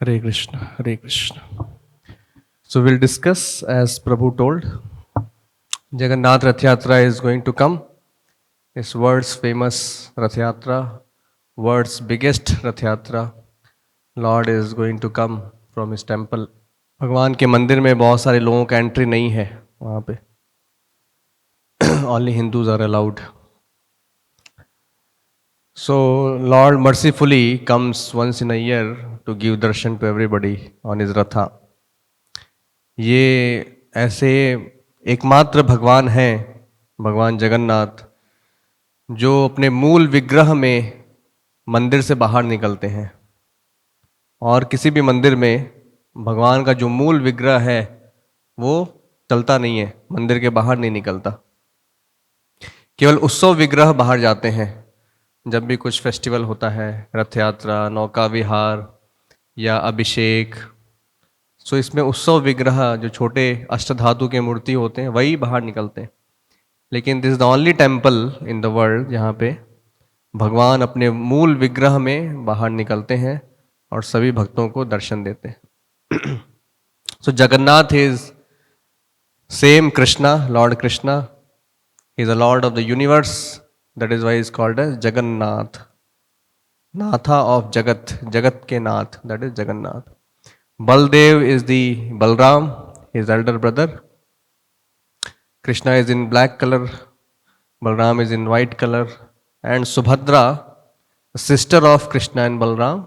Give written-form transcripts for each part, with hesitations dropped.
Hare Krishna, Hare Krishna. So we'll discuss, as Prabhu told, Jagannath Rath Yatra is going to come. It's world's famous Rath Yatra, world's biggest Rath Yatra. Lord is going to come from his temple. भगवान के मंदिर में बहुत सारे लोगों का entry नहीं है वहाँ पे. Only Hindus are allowed. So Lord mercifully comes once in a year to give darshan to everybody on his ratha. ये ऐसे एकमात्र भगवान हैं, भगवान जगन्नाथ, जो अपने मूल विग्रह में मंदिर से बाहर निकलते हैं. और किसी भी मंदिर में भगवान का जो मूल विग्रह है वो चलता नहीं है, मंदिर के बाहर नहीं निकलता. केवल उत्सव विग्रह बाहर जाते हैं जब भी कुछ फेस्टिवल होता है, रथ यात्रा, नौका विहार या अभिषेक. सो इसमें उत्सव विग्रह जो छोटे अष्टधातु के मूर्ति होते हैं वही बाहर निकलते हैं. लेकिन this is the only temple in the world जहाँ पे भगवान अपने मूल विग्रह में बाहर निकलते हैं और सभी भक्तों को दर्शन देते हैं. So Jagannath is same Krishna, lord Krishna is a lord of the universe. That is why is called as Jagannath, नाथा ऑफ जगत, जगत के नाथ, that is Jagannath. Baldev is the Balram, his elder brother. Krishna is in black color, Balram is in white color, and Subhadra, sister of Krishna and Balram,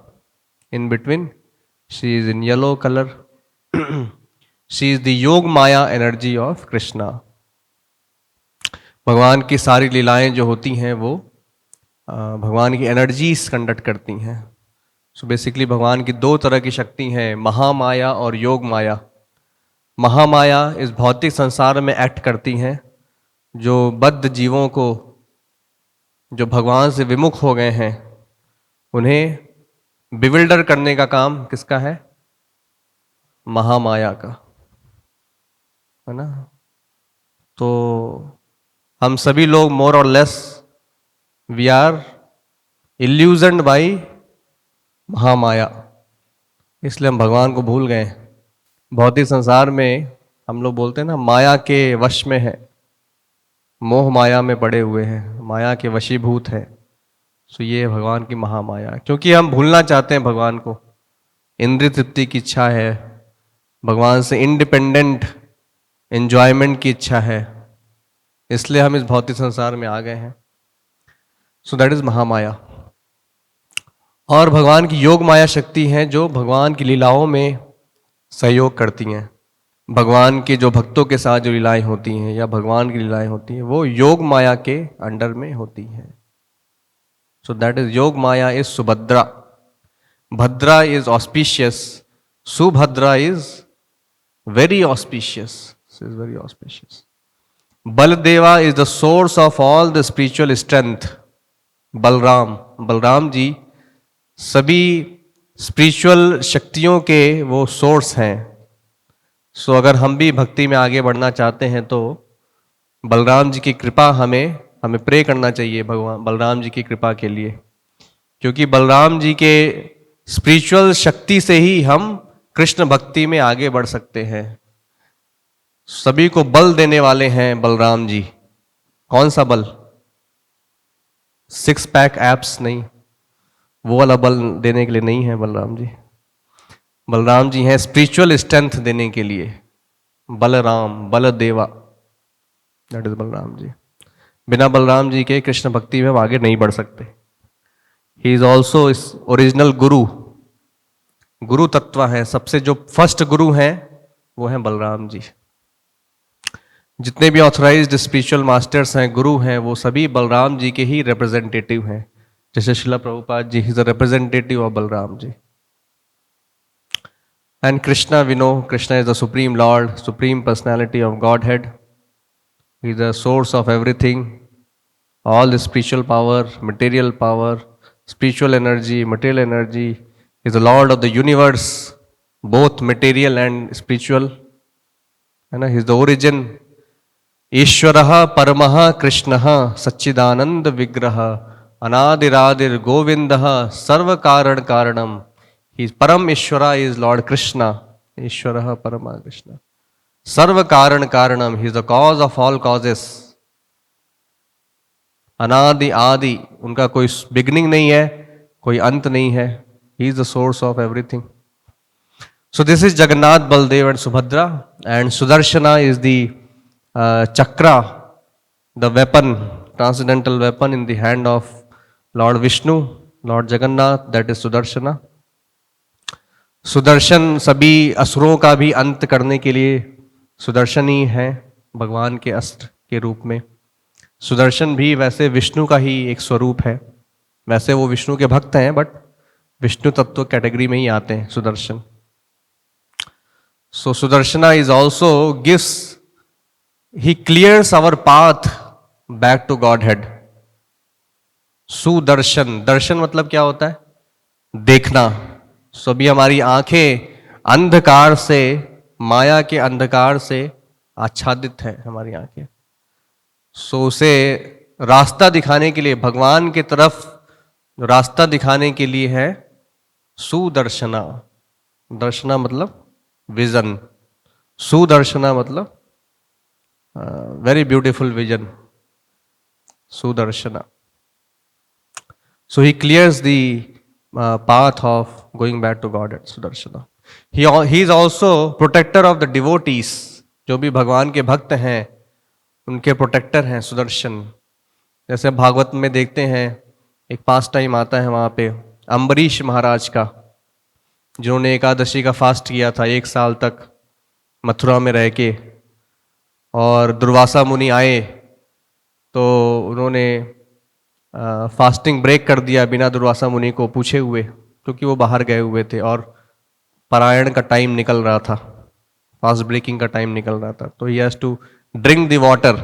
in between, she is in yellow color. She is the Yog Maya energy of Krishna. भगवान की सारी लीलाएं जो होती हैं वो भगवान की एनर्जीज कंडक्ट करती हैं. सो बेसिकली भगवान की दो तरह की शक्ति हैं, महामाया और योग माया. महामाया इस भौतिक संसार में एक्ट करती हैं, जो बद्ध जीवों को, जो भगवान से विमुख हो गए हैं, उन्हें बिविल्डर करने का काम किसका है? महामाया का, है ना. तो हम सभी लोग मोर और less we are illusioned by Mahamaya, इसलिए हम भगवान को भूल गए. भौतिक संसार में हम लोग बोलते हैं ना, माया के वश में है, मोह माया में पड़े हुए हैं, माया के वशीभूत है. सो ये भगवान की महामाया, क्योंकि हम भूलना चाहते हैं भगवान को. इंद्रिय तृप्ति की इच्छा है, भगवान से इंडिपेंडेंट एंजॉयमेंट की इच्छा है, इसलिए हम इस भौतिक संसार में आ गए हैं. सो दैट इज महामाया. और भगवान की योग माया शक्ति हैं जो भगवान की लीलाओं में सहयोग करती हैं. भगवान के जो भक्तों के साथ जो लीलाएं होती हैं या भगवान की लीलाएं होती हैं वो योग माया के अंडर में होती हैं. सो that is Yoga Maya is Subhadra. भद्रा is auspicious, Subhadra is very auspicious, is very auspicious. Baladeva is the source of all the spiritual strength. Balram, Balram ji सभी स्पिरिचुअल शक्तियों के वो सोर्स हैं. सो अगर हम भी भक्ति में आगे बढ़ना चाहते हैं तो बलराम जी की कृपा हमें प्रे करना चाहिए भगवान बलराम जी की कृपा के लिए, क्योंकि बलराम जी के स्पिरिचुअल शक्ति से ही हम कृष्ण भक्ति में आगे बढ़ सकते हैं. सभी को बल देने वाले हैं बलराम जी. कौन सा बल? 6 पैक एप्स नहीं, वो वाला बल देने के लिए नहीं है बलराम जी. बलराम जी हैं स्पिरिचुअल स्ट्रेंथ देने के लिए. Balram, Baldeva, that is Balram ji. बिना बलराम जी के कृष्ण भक्ति में हम आगे नहीं बढ़ सकते. ही इज ऑल्सो ओरिजिनल गुरु, गुरु तत्व है. सबसे जो फर्स्ट गुरु हैं वो हैं बलराम जी. जितने भी ऑथराइज्ड स्पिरिचुअल मास्टर्स हैं, गुरु हैं, वो सभी बलराम जी के ही रिप्रेजेंटेटिव हैं. जैसे Srila Prabhupada ji, he is a representative of Balram ji. And Krishna, we know Krishna is the supreme lord, supreme personality of Godhead. He is the source of everything, all the spiritual power, material power, spiritual energy, material energy. Is the lord of the universe, both material and spiritual, है ना. He is the origin. ईश्वरः परमः कृष्णः सच्चिदानंद विग्रह, अनादिरादिर गोविंदः सर्व कारण कारणम. He's Param Ishvara is Lord Krishna. Ishvara Parama Krishna. Sarva Karan Karanam. He is the cause of all causes. Anadi Adi. उनका कोई beginning नहीं है, कोई अंत नहीं है. He is the source of everything. So this is Jagannath, Baldev and Subhadra, and Sudarshana is the chakra, the weapon, transcendental weapon in the hand of Lord Vishnu, Lord Jagannath, that is Sudarshana. Sudarshan सभी असुरों का भी अंत करने के लिए सुदर्शन ही है, भगवान के अस्त्र के रूप में. सुदर्शन भी वैसे विष्णु का ही एक स्वरूप है. वैसे वो विष्णु के भक्त हैं, बट विष्णु तत्व कैटेगरी में ही आते हैं Sudarshan. So Sudarshana is also gives, he clears our path back to Godhead. Sudarshan, दर्शन मतलब क्या होता है? देखना. सो भी हमारी आंखें अंधकार से, माया के अंधकार से आच्छादित है हमारी आंखें. सो उसे रास्ता दिखाने के लिए, भगवान की तरफ रास्ता दिखाने के लिए है सुदर्शना. दर्शना मतलब विजन. सुदर्शना मतलब very beautiful vision. Sudarshana. So he clears the path of going back to God at Sudarshana. He is also protector of the devotees. जो भी भगवान के भक्त हैं उनके प्रोटेक्टर हैं सुदर्शन. जैसे भागवत में देखते हैं एक पास टाइम आता है वहाँ पे अम्बरीश महाराज का, जिन्होंने एकादशी का फास्ट किया था 1 साल तक मथुरा में रह के, और दुर्वासा मुनि आए तो उन्होंने फास्टिंग ब्रेक कर दिया बिना दुर्वासा मुनि को पूछे हुए, क्योंकि वो बाहर गए हुए थे और पारायण का टाइम निकल रहा था, फास्ट ब्रेकिंग का टाइम निकल रहा था. तो he has to drink the water.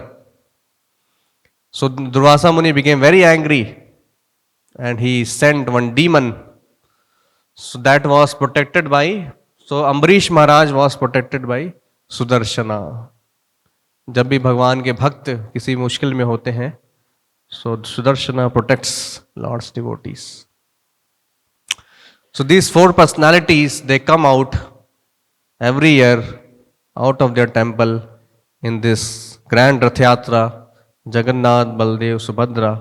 So Durvasa Muni became very angry and he sent one demon. So that was protected by, so Ambarish Maharaj was protected by Sudarshana. जब भी भगवान के भक्त किसी मुश्किल में होते हैं, so Sudarshana protects Lord's devotees. So these 4 personalities, they come out every year out of their temple in this grand Rath Yatra, Jagannath, Baldev, Subhadra,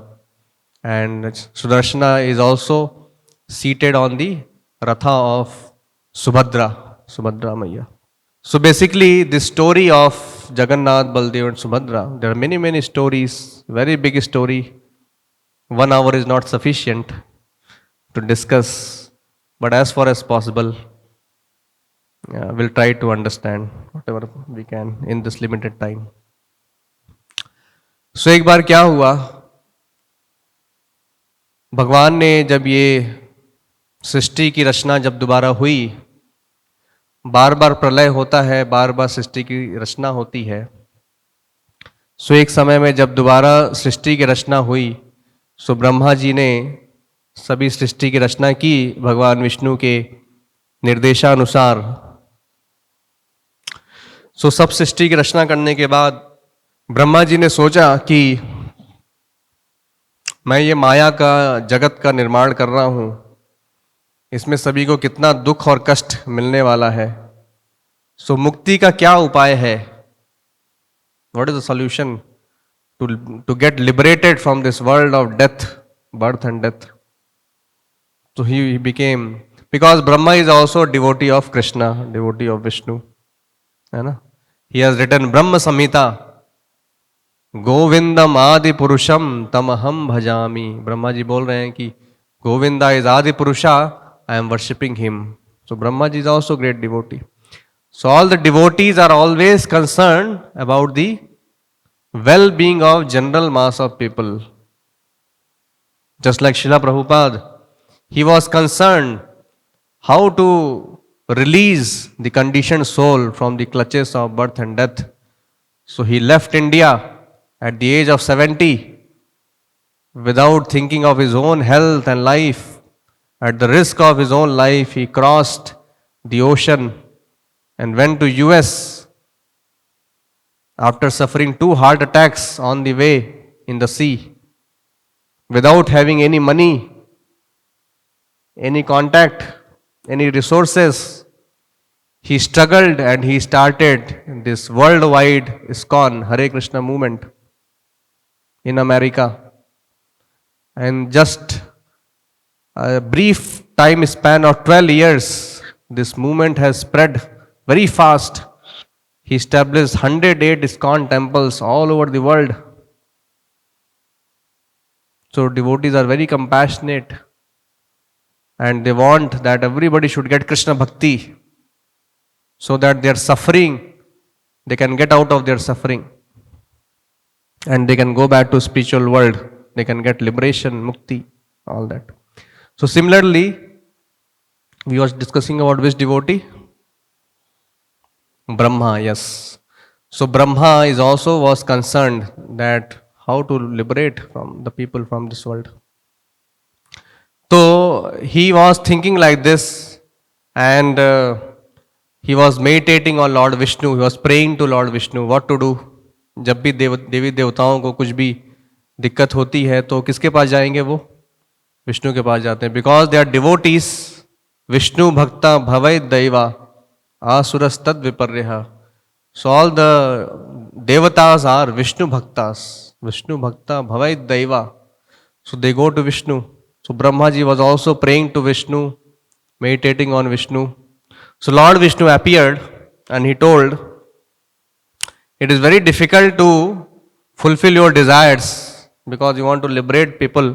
and Sudarshana is also seated on the Ratha of Subhadra Maya. So basically the story of Jagannath, Baldev and Subhadra, there are many stories, very big story. 1 hour is not sufficient to discuss, but as far as possible, we'll try to understand whatever we can in this limited time. So एक बार क्या हुआ, भगवान ने जब ये सृष्टि की रचना जब दोबारा हुई, बार बार प्रलय होता है, बार बार सृष्टि की रचना होती है. सो एक समय में जब दोबारा सृष्टि की रचना हुई, सो ब्रह्मा जी ने सभी सृष्टि की रचना की भगवान विष्णु के निर्देशानुसार. सो सब सृष्टि की रचना करने के बाद ब्रह्मा जी ने सोचा कि मैं ये माया का जगत का निर्माण कर रहा हूँ, इसमें सभी को कितना दुख और कष्ट मिलने वाला है. सो मुक्ति का क्या उपाय है? What is the solution to get liberated from this world of death, birth and death? So he became, because Brahma is also a devotee of Krishna, devotee of Vishnu, है ना? He has written Brahma Samhita, गोविंदम आदि पुरुषम तमहम भजामि. ब्रह्मा जी बोल रहे हैं कि Govinda is आदि पुरुषा, I am worshipping him. So Brahma ji is also great devotee. So all the devotees are always concerned about the well-being of general mass of people. Just like Srila Prabhupada, he was concerned how to release the conditioned soul from the clutches of birth and death. So he left India at the age of 70 without thinking of his own health and life. At the risk of his own life, he crossed the ocean and went to US after suffering 2 heart attacks on the way in the sea, without having any money, any contact, any resources. He struggled and he started this worldwide ISKCON Hare Krishna movement in America. And just a brief time span of 12 years, this movement has spread very fast. He established 108 ISKCON temples all over the world. So devotees are very compassionate and they want that everybody should get Krishna Bhakti so that their suffering, they can get out of their suffering and they can go back to spiritual world. They can get liberation, mukti, all that. So similarly, we was discussing about which devotee? Brahma, yes. So Brahma is also was concerned that how to liberate from the people from this world. So he was thinking like this and he was meditating on Lord Vishnu. He was praying to Lord Vishnu what to do. जब भी देवी देवताओं को कुछ भी दिक्कत होती है तो किसके पास जाएंगे वो? विष्णु के पास जाते हैं. Because they are devotees Vishnu भक्ता भवै दैवा आसुरस्तद विपर्यः. So all the devatas are Vishnu bhaktas. Vishnu भक्ता भवै दैवा. So they go to Vishnu. So Brahma ji was also praying to Vishnu, meditating on Vishnu. So Lord Vishnu appeared and he told, it is very difficult to fulfill your desires because you want to liberate people.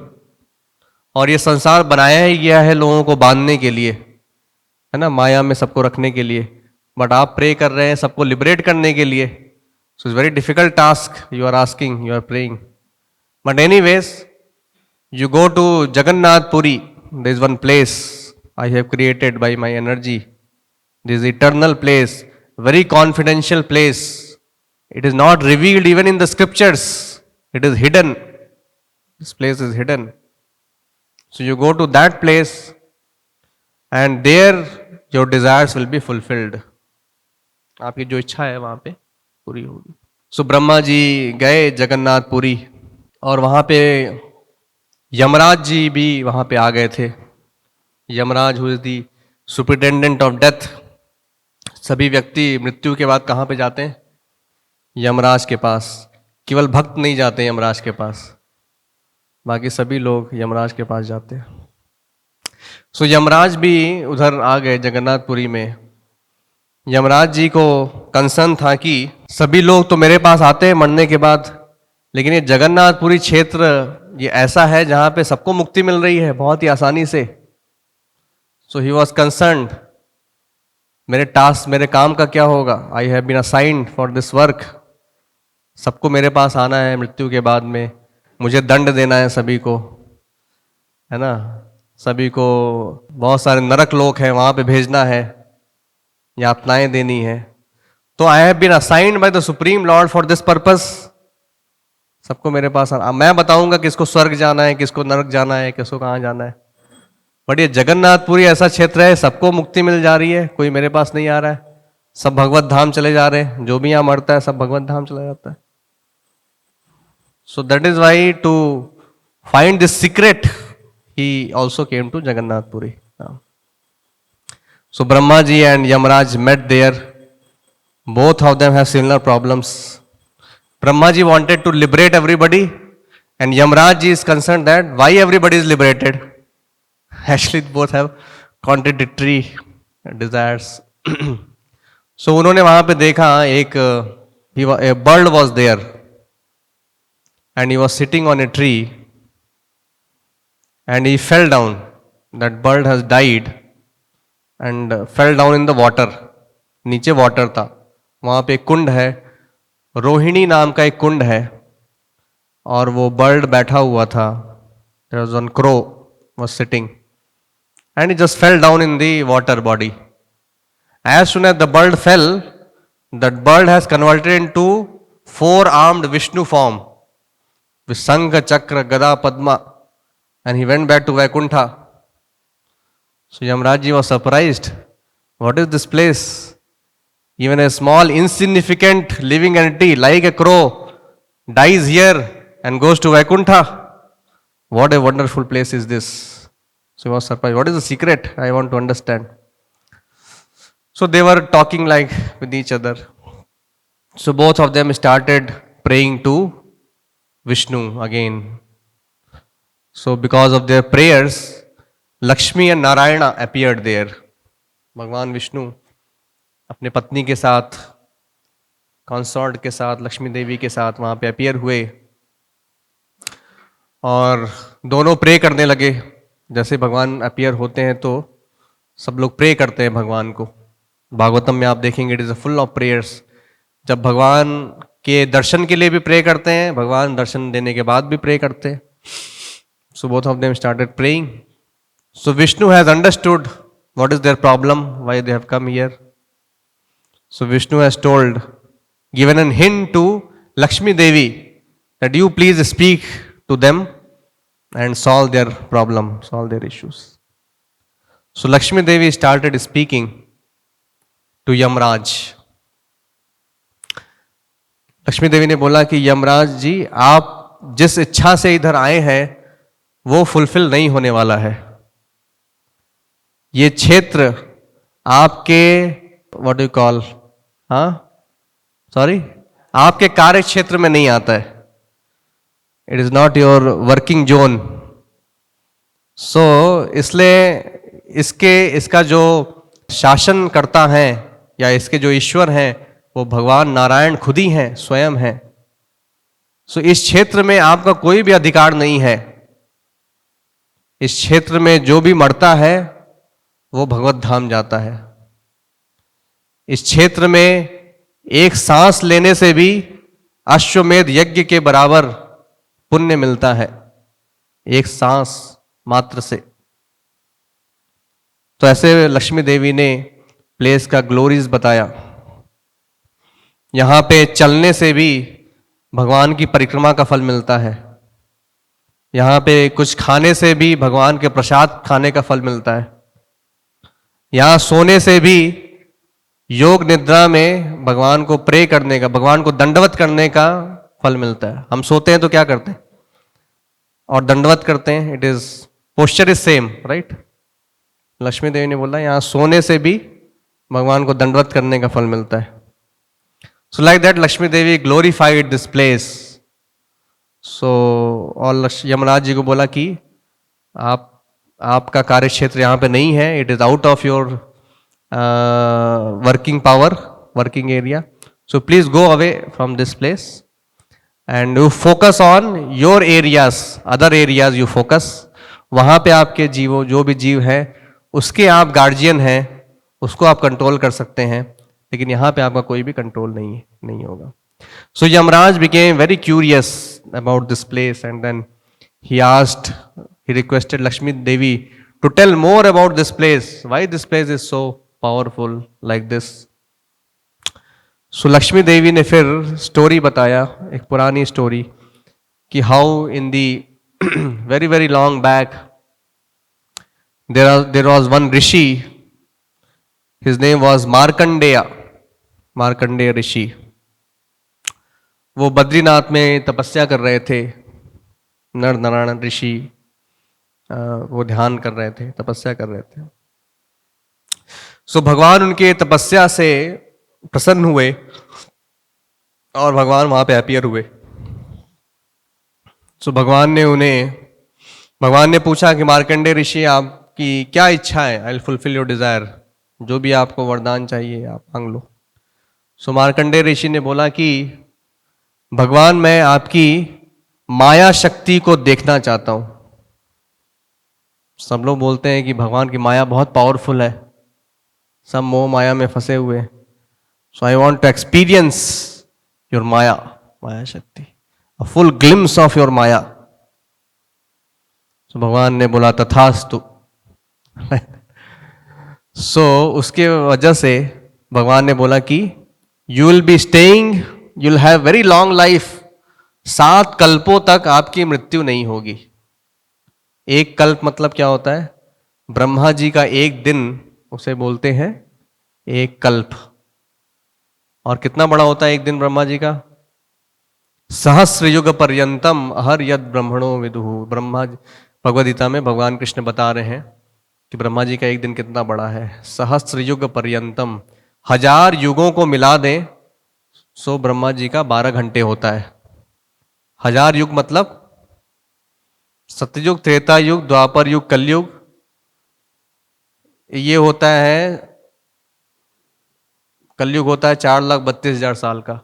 और ये संसार बनाया ही गया है लोगों को बांधने के लिए, है ना, माया में सबको रखने के लिए. बट आप प्रे कर रहे हैं सबको लिबरेट करने के लिए. So it's very difficult task you are asking, you are praying. But anyways, you go to Jagannath Puri. There is one place I have created by my energy. This is eternal place, very confidential place. It is not revealed even in the scriptures. It is hidden. This place is hidden. So you go to that place and there your desires will be fulfilled. आपकी जो इच्छा है वहाँ पे पूरी होगी. So Brahma ji गए जगन्नाथ पुरी और वहाँ पे यमराज जी भी वहाँ पे आ गए थे. Yamraj who is the superintendent of death. सभी व्यक्ति मृत्यु के बाद कहाँ पे जाते हैं? यमराज के पास. केवल भक्त नहीं जाते यमराज के पास, बाकी सभी लोग यमराज के पास जाते हैं. सो यमराज भी उधर आ गए जगन्नाथपुरी में. यमराज जी को कंसर्न था कि सभी लोग तो मेरे पास आते हैं मरने के बाद, लेकिन ये जगन्नाथपुरी क्षेत्र ये ऐसा है जहाँ पे सबको मुक्ति मिल रही है बहुत ही आसानी से. सो ही वॉज कंसर्न्ड, मेरे टास्क, मेरे काम का क्या होगा? I have been assigned for this work. सबको मेरे पास आना है मृत्यु के बाद में, मुझे दंड देना है सभी को, है ना, सभी को बहुत सारे नरक लोक हैं वहाँ पे भेजना है, यातनाएं देनी है. तो I have been assigned by the supreme lord for this purpose. सबको मेरे पास आना. मैं बताऊंगा किसको स्वर्ग जाना है, किसको नरक जाना है, किसको कहाँ जाना है. बट ये जगन्नाथपुरी ऐसा क्षेत्र है सबको मुक्ति मिल जा रही है, कोई मेरे पास नहीं आ रहा है. सब भगवत धाम चले जा रहे हैं, जो भी यहाँ मरता है सब भगवत धाम चला जाता है. So that is why to find this secret he also came to Jagannathpuri. So Brahma ji and Yamraj met there. Both of them have similar problems. Brahma ji wanted to liberate everybody and Yamraj ji is concerned that why everybody is liberated. Actually both have contradictory desires. So उन्होंने वहाँ पे देखा एक a bird was there and he was sitting on a tree and he fell down. That bird has died and fell down in the water. नीचे water था, वहाँ पे एक कुंड है, रोहिणी नाम का एक कुंड है और वो बर्ड बैठा हुआ था. There was one crow was sitting and he just fell down in the water body. As soon as the bird fell, that bird has converted into 4-armed Vishnu form with Sangha, Chakra, Gada, Padma, and he went back to Vaikuntha. So Yamraj ji was surprised. What is this place? Even a small insignificant living entity like a crow dies here and goes to Vaikuntha. What a wonderful place is this. So he was surprised. What is the secret? I want to understand. So they were talking like with each other. So both of them started praying to Vishnu again. So because of their prayers, Lakshmi and Narayana appeared there. भगवान विष्णु अपने पत्नी के साथ, consort के साथ, लक्ष्मी देवी के साथ वहां पे अपीयर हुए और दोनों प्रे करने लगे. जैसे भगवान अपीयर होते हैं तो सब लोग प्रे करते हैं भगवान को. भागवतम में आप देखेंगे it is full of prayers. जब भगवान के दर्शन के लिए भी प्रे करते हैं, भगवान दर्शन देने के बाद भी प्रे करते हैं. So both of them started praying. So Vishnu has understood what is their problem, why they have come here. So Vishnu has told, given an hint to Lakshmi Devi that you please speak to them and solve their problem, solve their issues. So Lakshmi Devi started speaking to Yamraj. Lakshmi Devi ने बोला कि यमराज जी, आप जिस इच्छा से इधर आए हैं वो फुलफिल नहीं होने वाला है. ये क्षेत्र आपके व्हाट डू कॉल, सॉरी, आपके कार्य क्षेत्र में नहीं आता है. It is not your working zone. So इसलिए इसका जो शासन करता है या इसके जो ईश्वर हैं वो भगवान नारायण खुद ही हैं, स्वयं हैं. सो इस क्षेत्र में आपका कोई भी अधिकार नहीं है. इस क्षेत्र में जो भी मरता है वो भगवत धाम जाता है. इस क्षेत्र में एक सांस लेने से भी अश्वमेध यज्ञ के बराबर पुण्य मिलता है, एक सांस मात्र से. तो ऐसे लक्ष्मी देवी ने प्लेस का ग्लोरीज बताया. यहां पे चलने से भी भगवान की परिक्रमा का फल मिलता है. यहां पे कुछ खाने से भी भगवान के प्रसाद खाने का फल मिलता है. यहां सोने से भी योग निद्रा में भगवान को प्रे करने का, भगवान को दंडवत करने का फल मिलता है. हम सोते हैं तो क्या करते हैं और दंडवत करते हैं. It is posture is same, right. Lakshmi Devi ने बोला यहां सोने से भी भगवान को दंडवत करने का फल मिलता है. So like that Lakshmi Devi glorified this place. So और यमराज जी को बोला कि आपका कार्य क्षेत्र यहां पे नहीं है. It is out of your working power, working area. So please go away from this place and you focus on your areas, other areas you focus. वहां पे आपके जीवो, जो भी जीव है उसके आप गार्जियन हैं, उसको आप कंट्रोल कर सकते हैं, लेकिन यहाँ पे आपका कोई भी कंट्रोल नहीं होगा. So Yamraj became very curious about this place and then he requested Lakshmi Devi to tell more about this place. Why this place is so powerful like this? सो लक्ष्मी देवी ने फिर स्टोरी बताया, एक पुरानी स्टोरी, कि how in the very very long back there was one rishi, his name was Markandeya, Markandeya Rishi. वो बद्रीनाथ में तपस्या कर रहे थे. नर नारायण ऋषि वो ध्यान कर रहे थे, तपस्या कर रहे थे. सो भगवान उनके तपस्या से प्रसन्न हुए और भगवान वहां पे अपीयर हुए. सो भगवान ने पूछा कि मार्कंडेय ऋषि, आपकी क्या इच्छा है? आई विल फुलफिल योर डिजायर. जो भी आपको वरदान चाहिए आप मांग लो. सो मार्कंडेय ऋषि ने बोला कि भगवान, मैं आपकी माया शक्ति को देखना चाहता हूं. सब लोग बोलते हैं कि भगवान की माया बहुत पावरफुल है, सब मोह माया में फंसे हुए. So I want to experience your Maya Shakti, a full glimpse of your Maya. So भगवान ने बोला तथास्तु. So उसके वजह से भगवान ने बोला कि you will be staying, you will have very long life. 7 कल्पों तक आपकी मृत्यु नहीं होगी. एक कल्प मतलब क्या होता है? ब्रह्मा जी का एक दिन, उसे बोलते हैं एक कल्प. और कितना बड़ा होता है एक दिन ब्रह्मा जी का? सहस्र युग पर्यंतम अहर यद ब्रह्मणो विदुः. ब्रह्मा भगवद गीता में भगवान कृष्ण बता रहे हैं कि ब्रह्मा जी का एक दिन कितना बड़ा है। सहस्त्र युग पर्यंतम, 1000 युगों को मिला दें सो ब्रह्मा जी का 12 घंटे होता है। 1000 युग मतलब सतयुग, त्रेता युग, द्वापर युग, कलयुग, ये होता है, कलयुग होता है 4,32,000 साल का,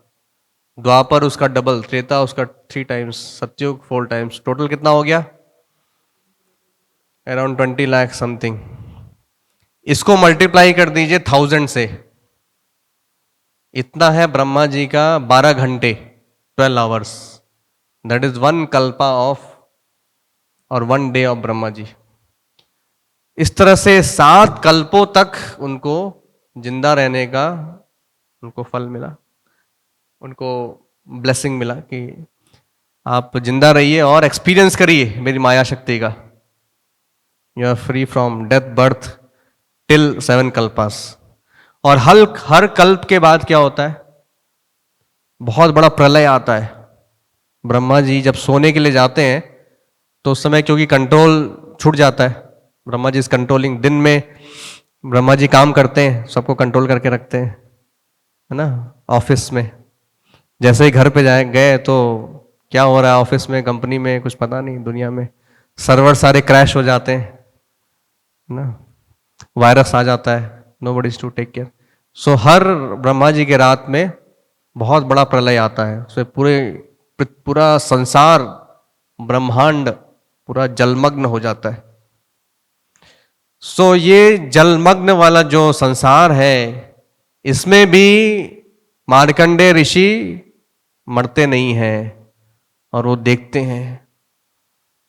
द्वापर उसका डबल, त्रेता उसका 3 टाइम्स, सतयुग 4 टाइम्स, टोटल कितना हो गया? Around 20 lakh something. इसको मल्टीप्लाई कर दीजिए 1000 से, इतना है ब्रह्मा जी का 12 घंटे, 12 hours. That is 1 Kalpa of और 1 डे ऑफ ब्रह्मा जी। इस तरह से 7 कल्पों तक उनको जिंदा रहने का उनको फल मिला, उनको ब्लेसिंग मिला कि आप जिंदा रहिए और एक्सपीरियंस करिए मेरी माया शक्ति का। You are free from death birth till 7 कल्पास। और हर कल्प के बाद क्या होता है? बहुत बड़ा प्रलय आता है। ब्रह्मा जी जब सोने के लिए जाते हैं तो उस समय क्योंकि कंट्रोल छूट जाता है, ब्रह्मा जी इज कंट्रोलिंग। दिन में ब्रह्मा जी काम करते हैं, सबको कंट्रोल करके रखते हैं, है ना, ऑफिस में। जैसे ही घर पे जाए गए तो क्या हो रहा है ऑफिस में, कंपनी में, कुछ पता नहीं, दुनिया में सर्वर सारे क्रैश हो जाते हैं, है ना, वायरस आ जाता है, nobody to take care. So हर ब्रह्मा जी के रात में बहुत बड़ा प्रलय आता है, उसमें पूरा संसार, ब्रह्मांड पूरा जलमग्न हो जाता है। सो ये जलमग्न वाला जो संसार है, इसमें भी मार्कंडेय ऋषि मरते नहीं हैं और वो देखते हैं।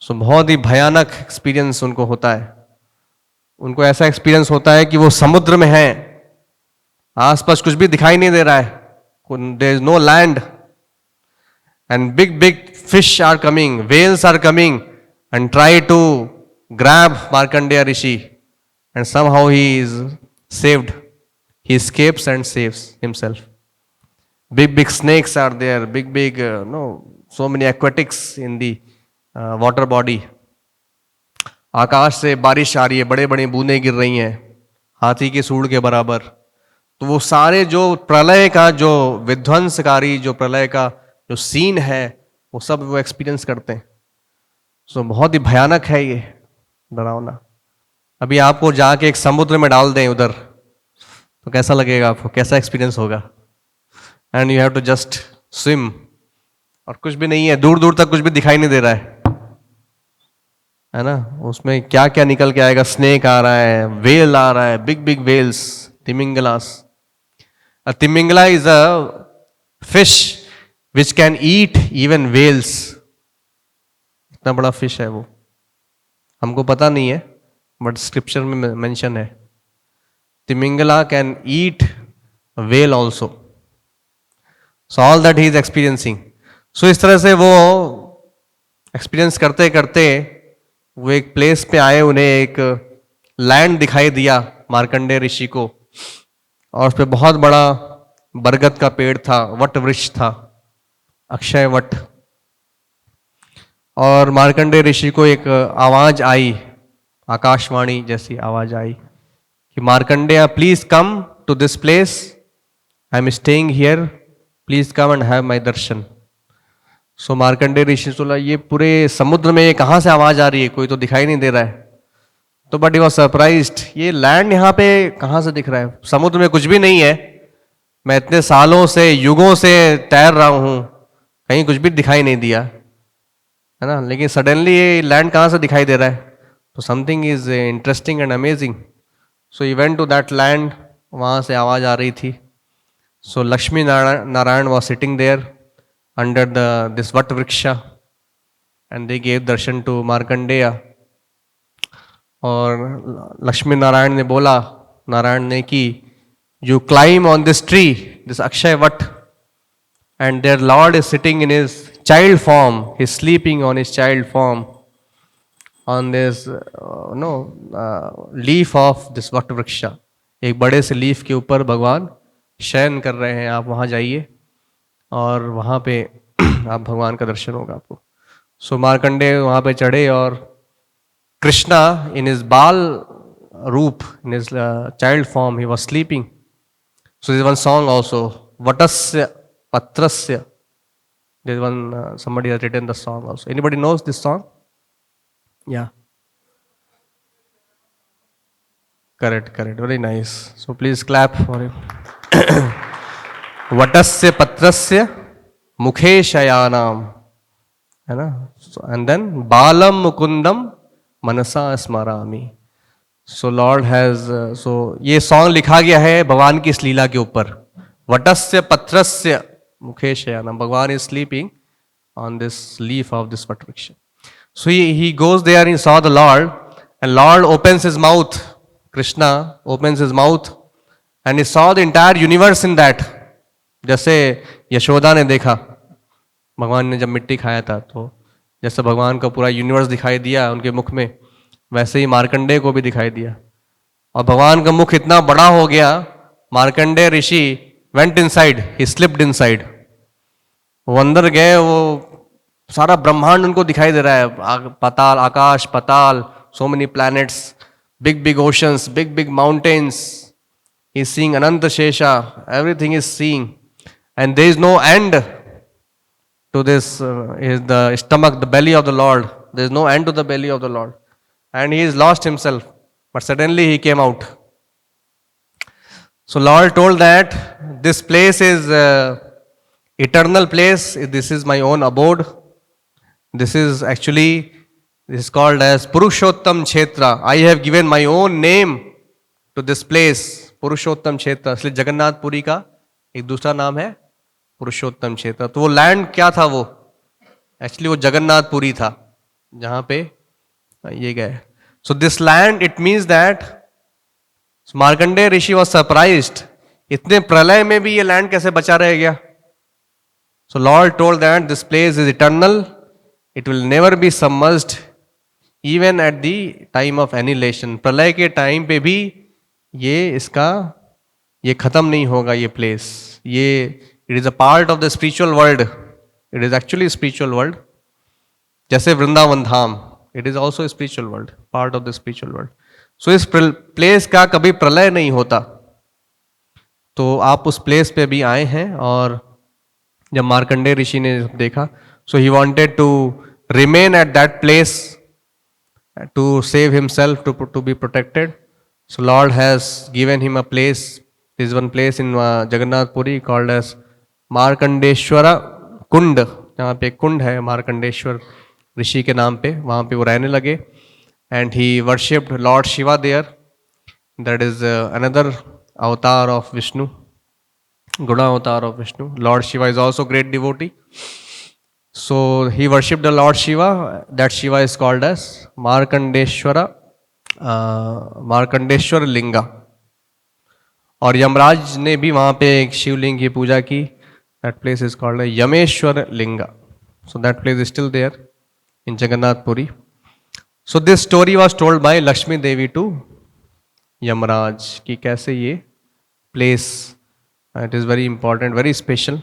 सो बहुत ही भयानक एक्सपीरियंस उनको होता है। उनको ऐसा एक्सपीरियंस होता है कि वो समुद्र में है, आसपास कुछ भी दिखाई नहीं दे रहा है, there is no land, and big big fish are coming, whales are coming and try to grab Markandeya Rishi, and somehow he is saved. He escapes and saves himself. Big big snakes are there, big no, so many aquatics in the water body. आकाश से बारिश आ रही है, बड़े बड़े बूंदें गिर रही हैं हाथी के सूंड के बराबर। तो वो सारे जो प्रलय का जो विध्वंसकारी जो प्रलय का जो सीन है, वो सब वो एक्सपीरियंस करते हैं। सो बहुत ही भयानक है ये, डरावना। अभी आपको जाके एक समुद्र में डाल दें उधर, तो कैसा लगेगा आपको, कैसा एक्सपीरियंस होगा? And you have to just swim, और कुछ भी नहीं है, दूर दूर तक कुछ भी दिखाई नहीं दे रहा है ना। उसमें क्या क्या निकल के आएगा, स्नेक आ रहा है, वेल आ रहा है, big big whales, timingalas. A timingala is a fish which can eat even whales. इतना बड़ा फिश है वो, हमको पता नहीं है, बट स्क्रिप्चर में मेंशन है। Timingala can eat whale also. So all that he is experiencing. So इस तरह से वो एक्सपीरियंस करते करते वो एक प्लेस पे आए, उन्हें एक लैंड दिखाई दिया मार्कंडेय ऋषि को, और उस पर बहुत बड़ा बरगद का पेड़ था, वट वृक्ष था, अक्षय वट। और मार्कंडेय ऋषि को एक आवाज आई, आकाशवाणी जैसी आवाज आई कि Markandeya please come to this place, I am staying here, please come and have my darshan. So Markandeya Rishi बोला ये पूरे समुद्र में ये कहाँ से आवाज आ रही है, कोई तो दिखाई नहीं दे रहा है। तो बट ही वॉज सरप्राइज्ड, ये लैंड यहाँ पे कहाँ से दिख रहा है, समुद्र में कुछ भी नहीं है, मैं इतने सालों से युगों से तैर रहा हूँ, कहीं कुछ भी दिखाई नहीं दिया, है ना, लेकिन सडनली ये लैंड कहाँ से दिखाई दे रहा है, तो something is interesting and amazing. So he went to that land, वहाँ से आवाज आ रही थी। So Lakshmi Narayan was sitting there under this vat vriksha, and they gave darshan to Markandeya. और लक्ष्मी नारायण ने बोला, नारायण ने कि you climb on this tree, this Akshay Vat, and their Lord is sitting in his child form, he's sleeping on his child form on this leaf of this Vat Vriksha. एक बड़े से leaf के ऊपर भगवान शयन कर रहे हैं, आप वहाँ जाइए और वहाँ पे आप भगवान का दर्शन होगा आपको। सो मार्कंडेय वहाँ पे चढ़े और कृष्णा इन इज बाल roop, in his child form, he was sleeping. So there's one song also, Vatasya Patrasya. There's one, somebody has written the song also. Anybody knows this song? Yeah. Correct, correct. Very nice. So please clap for him. Vatasya Patrasya Mukhe Shayanam. है ना? And then Balam Mukundam Manasa Smarami. So Lord has, so ये song लिखा गया है भगवान की इस लीला के ऊपर. वटस्य पत्रस्य मुखेशयानम. भगवान is sleeping on this leaf of this vatriksha. So he goes there and he saw the Lord, and Lord opens his mouth. Krishna opens his mouth and he saw the entire universe in that. जैसे यशोदा ने देखा, भगवान ने जब मिट्टी खाया था तो जैसे भगवान का पूरा यूनिवर्स दिखाई दिया उनके मुख में, वैसे ही मार्कंडेय को भी दिखाई दिया. और भगवान का मुख इतना बड़ा हो गया, Markandeya Rishi went inside, he slipped inside. वो अंदर गए, वो सारा ब्रह्मांड उनको दिखाई दे रहा है. Patal, Akash Patal, so many planets, big big oceans, big big mountains. He is seeing Ananta Shesha, everything is seeing, and there is no end to this, is the stomach, the belly of the Lord. There is no end to the belly of the Lord. And he is lost himself. But suddenly he came out. So Lord told that this place is eternal place. This is my own abode. This is actually, this is called as Purushottam Kshetra. I have given my own name to this place, Purushottam Kshetra. इसलिए जगन्नाथ पुरी का एक दूसरा नाम है पुरुषोत्तम क्षेत्र. तो वो land क्या था? वो एक्चुअली वो जगन्नाथपुरी था जहां पे ये गए. So this land, it means that Markandeya Rishi was surprised, इतने प्रलय में भी ये लैंड कैसे बचा रह गया. So lord told that this place is eternal, it will never be submerged even at the time of annihilation. प्रलय के टाइम पे भी ये खत्म नहीं होगा ये प्लेस. ये it is a part of the spiritual world. It is actually a spiritual world. जैसे वृंदावन धाम, it is also a spiritual world, part of the spiritual world. So इस प्लेस का कभी प्रलय नहीं होता. तो आप उस प्लेस पे भी आए हैं. और जब मार्कंडेय ऋषि ने देखा, so he wanted to remain at that place to save himself, to be protected. So Lord has given him a place. There is one place in Jagannath Puri called as Markandeshwar कुंड, जहाँ पे कुंड है मार्कंडेश्वर ऋषि के नाम पे, वहाँ पे वो रहने लगे. And he worshipped lord Shiva there. That is another avatar of Vishnu, guna avatar of Vishnu. Lord Shiva is also great devotee. So he worshipped the lord Shiva. That Shiva is called as Markandeshwar linga. और यमराज ने भी वहाँ पे एक शिवलिंग की पूजा की. That place is called a Yameshwar Linga. So that place is still there in Jagannath Puri. So this story was told by Lakshmi Devi to Yamraj कि कैसे ये place, it is very important, very special.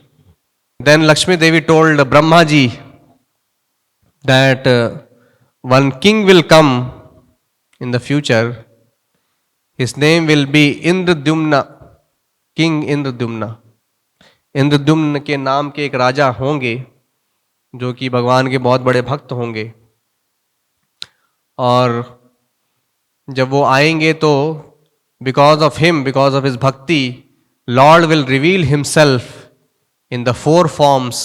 Then Lakshmi Devi told Brahma ji that one king will come in the future. His name will be Indradyumna, King Indradyumna. Indradyumna के नाम के एक राजा होंगे जो कि भगवान के बहुत बड़े भक्त होंगे. और जब वो आएंगे तो because of him, because of his bhakti, lord will reveal himself in the 4 forms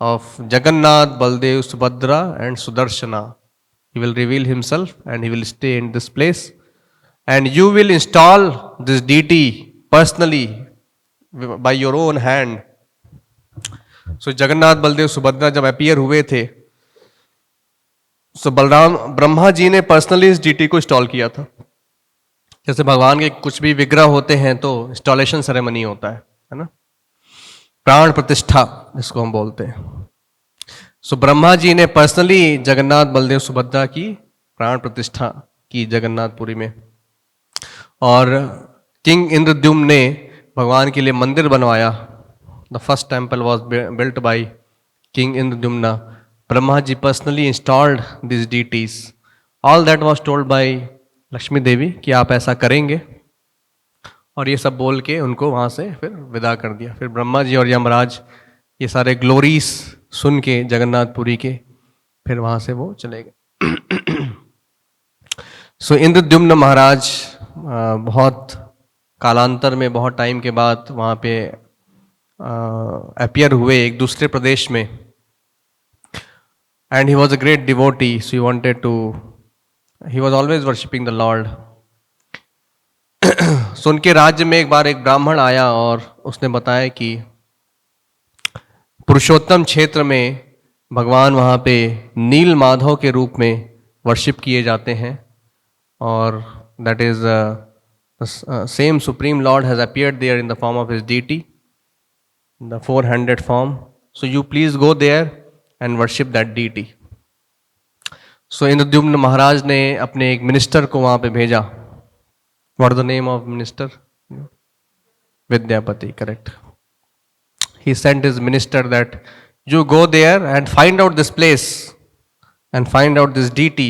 of Jagannath, Baldev, Subhadra and Sudarshana. He will reveal himself and he will stay in this place and you will install this deity personally by your own hand. So Jagannath, Baldev, Subhadra जब appear हुए थे, so Balram Brahma ji ने personally इस DT को install किया था. जैसे भगवान के कुछ भी विग्रह होते हैं तो इंस्टॉलेशन सेरेमनी होता है ना, प्राण प्रतिष्ठा जिसको हम बोलते हैं. सो ब्रह्मा जी ने पर्सनली जगन्नाथ, बलदेव, सुभद्रा की प्राण प्रतिष्ठा की जगन्नाथपुरी में. और किंग इंद्रद्युम्न ने भगवान के लिए मंदिर बनवाया. The first temple was built by king Indradyumna. Brahma ji personally installed this deities. All that was told by Lakshmi Devi कि आप ऐसा करेंगे, और ये सब बोल के उनको वहाँ से फिर विदा कर दिया। फिर ब्रह्मा जी और यमराज ये सारे ग्लोरीज सुन के जगन्नाथपुरी के फिर वहाँ से वो चले गए। सो इंद्रद्युम्न महाराज बहुत कालांतर में, बहुत टाइम के बाद वहाँ पे अपीयर हुए एक दूसरे प्रदेश में। And he was a great devotee, so he wanted to, he was always worshipping the lord. So उनके राज्य में एक बार एक ब्राह्मण आया और उसने बताया कि पुरुषोत्तम क्षेत्र में भगवान वहाँ पे नील माधव के रूप में वर्शिप किए जाते हैं, और that is same supreme lord has appeared there in the form of his deity, the 400 form, so you please go there and worship that deity. So Indradyumna Maharaj ने अपने एक मिनिस्टर को वहाँ पे भेजा। What is the name of minister? Vidyapati, correct. He sent his minister that you go there and find out this place and find out this deity,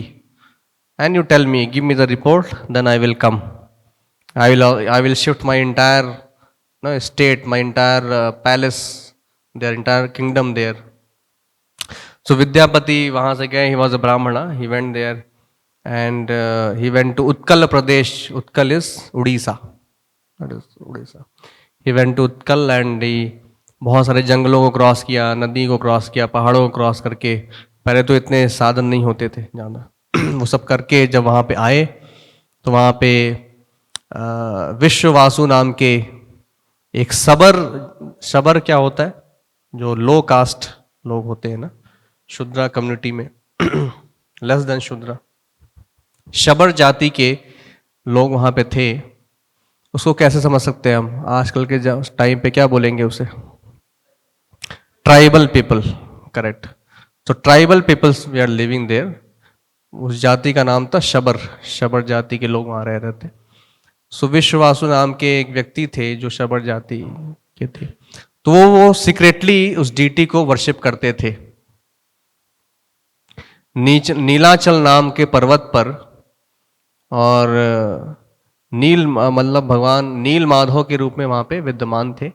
and you tell me, give me the report, then I will come. I will shift my entire state, my entire palace, their entire kingdom there. So Vidyapati वहाँ से गए, he was a Brahmana, he went there and he went to Utkal Pradesh. Utkal is Odisha. That is Odisha. He went to Utkal and he बहुत सारे जंगलों को cross किया, नदी को क्रॉस किया, पहाड़ों को क्रॉस करके। पहले तो इतने साधन नहीं होते थे ज़्यादा। वो सब करके जब वहाँ पे आए तो वहाँ पे विश्ववासु नाम के एक शबर क्या होता है, जो लो कास्ट लोग होते हैं ना शूद्रा कम्युनिटी में, लेस देन शूद्रा, शबर जाति के लोग वहाँ पे थे। उसको कैसे समझ सकते हैं हम आजकल के टाइम पे, क्या बोलेंगे उसे? Tribal people, correct. तो tribal peoples we are living there. उस जाति का नाम था शबर, शबर जाति के लोग वहाँ रह रहे थे। सो विश्ववासु नाम के एक व्यक्ति थे जो शबर जाति के थे, तो वो सीक्रेटली उस डीटी को वर्शिप करते थे। नीलाचल नाम के पर्वत पर, और नील मतलब भगवान नील माधव के रूप में वहाँ पे विद्यमान थे,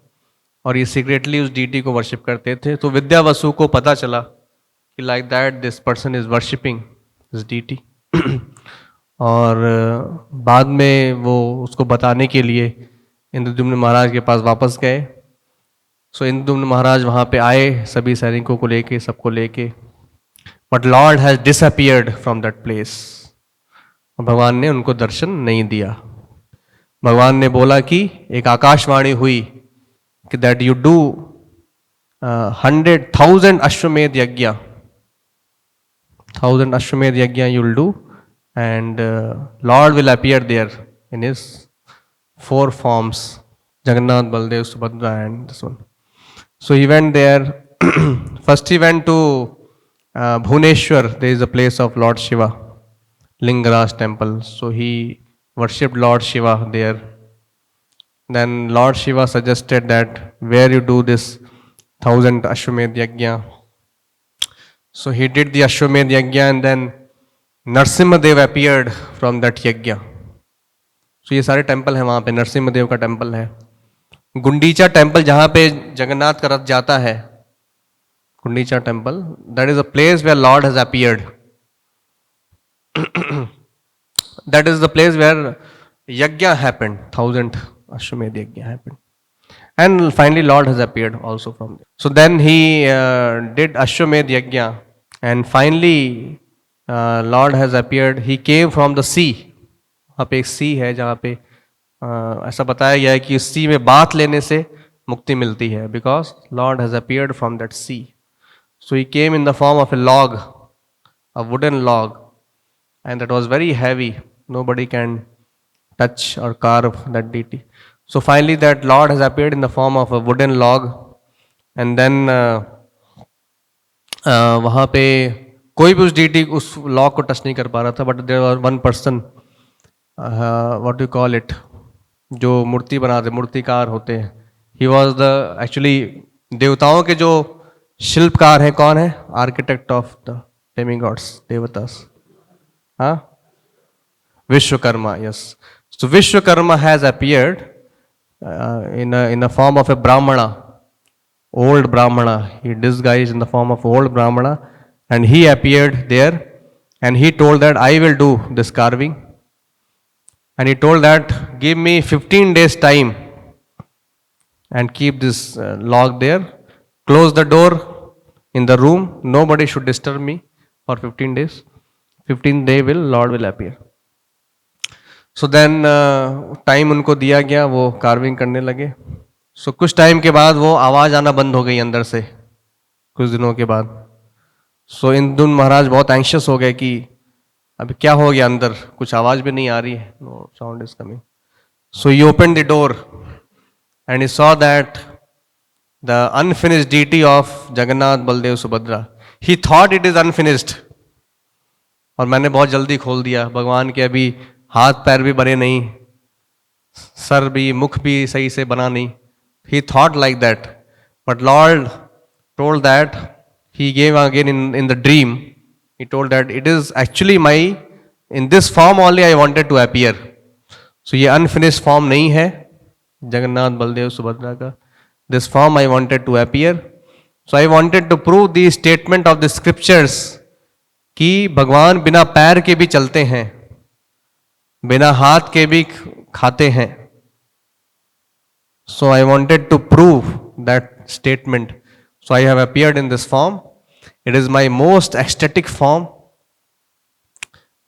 और ये सीक्रेटली उस डीटी को वर्शिप करते थे। तो विद्यावसु को पता चला कि like that this person is worshipping this deity, और बाद में वो उसको बताने के लिए इंद्रद्युम्न महाराज के पास वापस गए। सो इंद्रद्युम्न महाराज वहाँ पे आए सभी सैनिकों को लेके, सबको लेके, but Lord has disappeared from that place. भगवान ने उनको दर्शन नहीं दिया। भगवान ने बोला कि एक आकाशवाणी हुई कि दैट यू डू 100,000 अश्वमेध यज्ञ, 1000 अश्वमेध यज्ञ you will do, and Lord will appear there in his 4 forms, Jagannath, Baldev, Subhadra and this one. So he went there. First he went to Bhuneshwar. There is a place of Lord Shiva, Lingaraj temple. So he worshipped Lord Shiva there. Then Lord Shiva suggested that where you do this 1000 Ashwamedh Yajna. So he did the Ashwamedh Yajna, and then Narsimha Dev appeared from that Yajna. So ये सारे temple हैं वहाँ पे। नरसिम्हा देव का temple है, Gundicha temple जहाँ पे जगन्नाथ का रथ जाता है, Gundicha temple, that is a place where lord has appeared. That is the place where Yajna happened, 1000 Ashwamedh Yajna happened. And finally Lord has appeared also from there. So then he did Ashwamedh Yajna, and finally Lord has appeared. He came from the sea. वहाँ पे एक सी है जहाँ पे ऐसा बताया गया है कि इस सी में बाथ लेने से मुक्ति मिलती है, because Lord has appeared from that sea. So he came in the form of a log, a wooden log, and that was very heavy. Nobody can touch or carve that deity. So finally that Lord has appeared in the form of a wooden log, and then वहाँ पे कोई भी उस deity उस log को touch नहीं कर पा रहा था, but there was one person, what do you call it, जो मूर्ति बनाते, मूर्तिकार होते हैं, he was the actually देवताओं के जो शिल्पकार हैं, कौन है? आर्किटेक्ट ऑफ द डेमिगॉड्स, देवतास, हाँ, Vishwakarma, yes. So Vishwakarma has appeared in a form of a Brahmana, old Brahmana. He disguised in the form of old Brahmana, and he appeared there, and he told that I will do this carving. And he told that give me 15 days time and keep this log there. Close the door in the room. Nobody should disturb me for 15 days. 15th day will Lord will appear. So then time उनको दिया गया, वो carving करने लगे. सो कुछ time के बाद वो आवाज़ आना बंद हो गई अंदर से, कुछ दिनों के बाद. सो इंदुन महाराज बहुत एंशियस हो गए कि अभी क्या हो गया, अंदर कुछ आवाज़ भी नहीं आ रही है, no sound is coming. So he open the door and he saw that the unfinished deity of Jagannath Baldev Subhadra. He thought it is unfinished, और मैंने बहुत जल्दी खोल दिया. भगवान के अभी हाथ पैर भी बने नहीं, सर भी, मुख भी सही से बना नहीं. He thought like that, but Lord told that he gave again in the dream. He told that it is actually in this form only I wanted to appear. So ये unfinished form नहीं है जगन्नाथ बलदेव सुभद्रा का. This form I wanted to appear. So I wanted to prove the statement of the scriptures कि भगवान बिना पैर के भी चलते हैं, बिना हाथ के भी खाते हैं. So I wanted to prove that statement. So I have appeared in this form. It is my most ecstatic form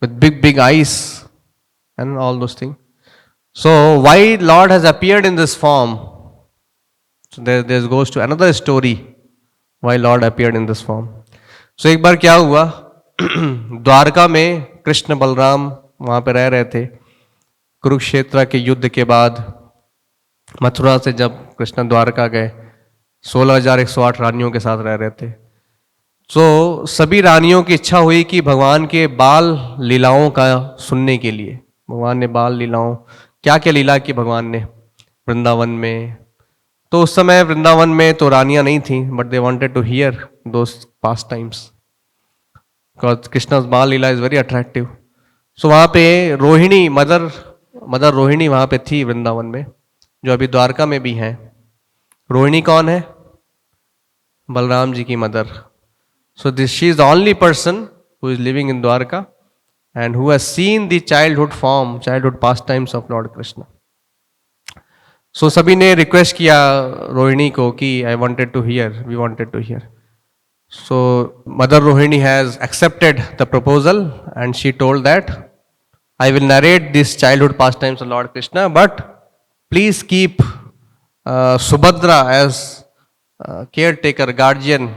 with big eyes and all those things. So why Lord has appeared in this form? So there goes to another story why Lord appeared in this form. So एक बार क्या हुआ, द्वारका में कृष्ण बलराम वहाँ पे रह रहे थे. कुरुक्षेत्र के युद्ध के बाद मथुरा से जब कृष्ण द्वारका गए, 16,108 रानियों के साथ रह रहे थे. तो सभी रानियों की इच्छा हुई कि भगवान के बाल लीलाओं का सुनने के लिए. भगवान ने बाल लीलाओं, क्या क्या लीला की भगवान ने वृंदावन में. तो उस समय वृंदावन में तो रानियां नहीं थी, but they wanted to hear those past times, because कृष्णा's bal lila is very attractive. So वहाँ पे रोहिणी, मदर रोहिणी वहाँ पे थी वृंदावन में, जो अभी द्वारका में भी हैं. रोहिणी कौन है? बलराम जी की mother. So this she is the only person who is living in Dwarka and who has seen the childhood past times of lord Krishna. So सभी ने रिक्वेस्ट किया रोहिणी को कि I wanted to hear, we wanted to hear. So mother Rohini has accepted the proposal and she told that I will narrate this childhood past times of lord Krishna, but please keep Subhadra as caretaker, guardian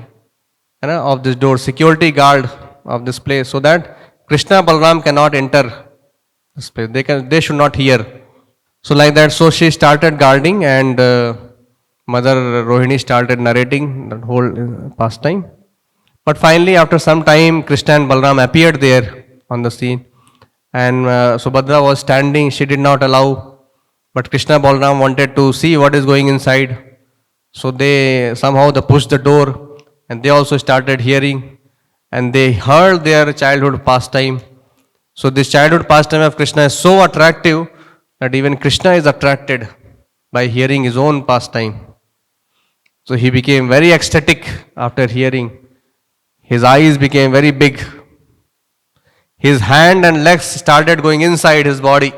of this door, security guard of this place, so that Krishna Balram cannot enter this place. They should not hear. So like that, so she started guarding, and Mother Rohini started narrating the whole pastime. But finally, after some time, Krishna and Balram appeared there on the scene, and Subhadra was standing. She did not allow. But Krishna Balram wanted to see what is going inside. So they somehow pushed the door, and they also started hearing, and they heard their childhood pastime. So this childhood pastime of Krishna is so attractive that even Krishna is attracted by hearing his own pastime. So he became very ecstatic after hearing. His eyes became very big. His hand and legs started going inside his body.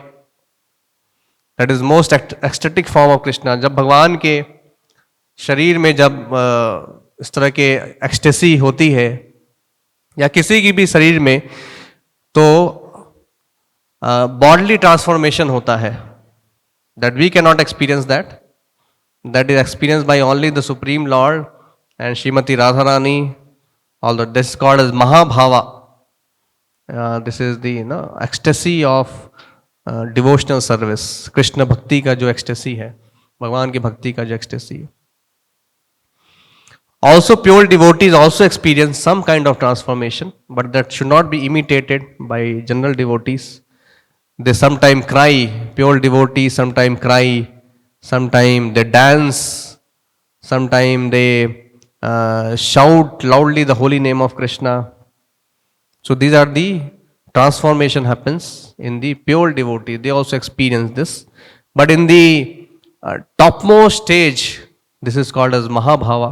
That is most ecstatic form of Krishna. जब भगवान के शरीर में जब इस तरह के ecstasy होती है, या किसी की भी शरीर में, तो बॉडली ट्रांसफॉर्मेशन होता है. That we can not experience that is experience by only the supreme lord and Shrimati Radha Rani. All this called as mahabhava. This is the ecstasy of devotional service. Krishna भक्ति का जो एक्सटेसी है, भगवान की भक्ति का जो एक्सटेसी है. Also pure devotees also experience some kind of transformation, but that should not be imitated by general devotees. They sometimes cry, pure devotees sometimes cry, sometimes they dance, sometimes they shout loudly the holy name of Krishna. So these are the transformation happens in the pure devotee. They also experience this. But in the topmost stage, this is called as Mahabhava.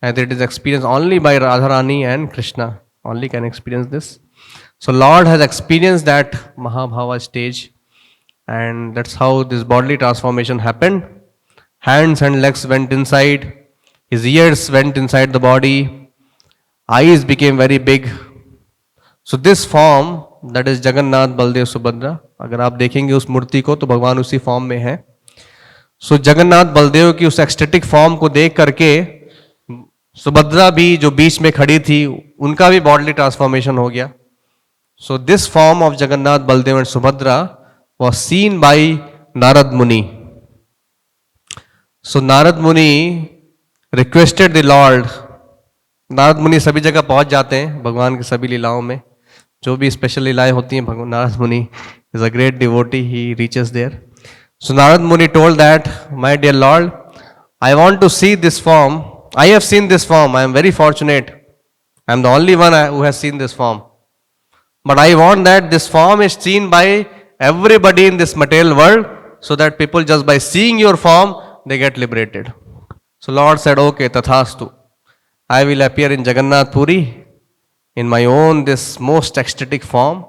And it is experienced only by Radharani and Krishna. Only can experience this. So Lord has experienced that Mahabhava stage. And that's how this bodily transformation happened. Hands and legs went inside. His ears went inside the body. Eyes became very big. So this form, that is Jagannath, Baldev, Subhadra, अगर आप देखेंगे उस मूर्ति को तो भगवान उसी form में है. सो जगन्नाथ बलदेव की उस एक्सटेटिक फॉर्म को देख करके सुभद्रा भी जो बीच में खड़ी थी उनका भी बॉडली ट्रांसफॉर्मेशन हो गया. So this form of Jagannath Baldev and Subhadra was seen by Narad Muni. So Narad Muni requested the Lord. Narad मुनि सभी जगह पहुंच जाते हैं भगवान की सभी लीलाओं में, जो भी स्पेशल लीलाएं होती हैं Bhagwan Narad Muni is a great devotee, he reaches there. So Narad Muni told that my dear lord, I want to see this form. I have seen this form. I am very fortunate. I am the only one who has seen this form. But I want that this form is seen by everybody in this material world, so that people just by seeing your form they get liberated. So Lord said, okay, tathastu, I will appear in Jagannath Puri in my own this most ecstatic form,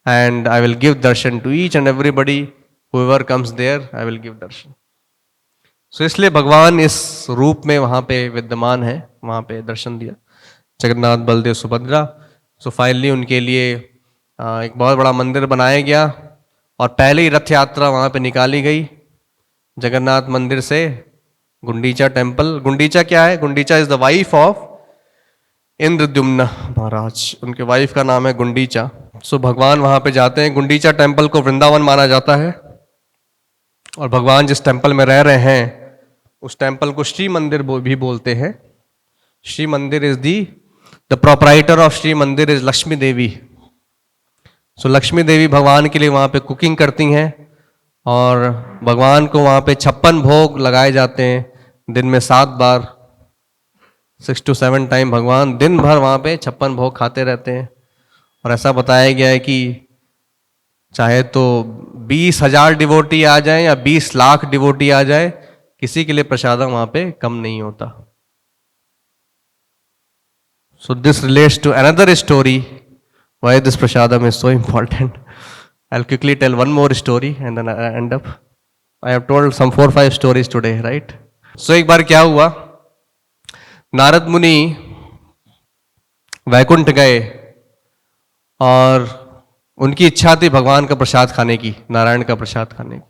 and I will give darshan to each and everybody. Whoever comes there, I will give darshan. So इसलिए भगवान इस रूप में वहां पे विद्यमान है, वहां पे दर्शन दिया जगन्नाथ बलदेव सुभद्रा. सो फाइनली उनके लिए एक बहुत बड़ा मंदिर बनाया गया और पहले ही रथ यात्रा वहाँ पे निकाली गई जगन्नाथ मंदिर से गुंडीचा टेम्पल. गुंडीचा क्या है? Gundicha is the wife of Indradyumna Maharaj. उनके वाइफ का नाम है गुंडीचा. सो भगवान वहाँ पे जाते हैं. गुंडीचा टेम्पल को वृंदावन माना जाता है और भगवान जिस टेम्पल में रह रहे हैं उस टेम्पल को श्री मंदिर भी बोलते हैं. श्री मंदिर is the proprietor of Shri मंदिर इज लक्ष्मी देवी. सो लक्ष्मी देवी भगवान के लिए वहाँ पे कुकिंग करती हैं और भगवान को वहाँ पे 56 भोग लगाए जाते हैं दिन में 7 बार, 6 to 7 टाइम भगवान दिन भर वहाँ पे 56 भोग खाते रहते हैं. और ऐसा बताया गया है कि चाहे तो 20,000 डिवोटी आ जाए या 20 लाख डिवोटी आ जाए, किसी के लिए प्रसादम वहाँ पे कम नहीं होता. So this relates to another story. Why this prasadam is so important? I'll quickly tell one more story and then I end up. I have told some 4-5 stories today, right? So एक बार क्या हुआ, नारद मुनि वैकुंठ गए और उनकी इच्छा थी भगवान का प्रसाद खाने की, नारायण का प्रसाद खाने की.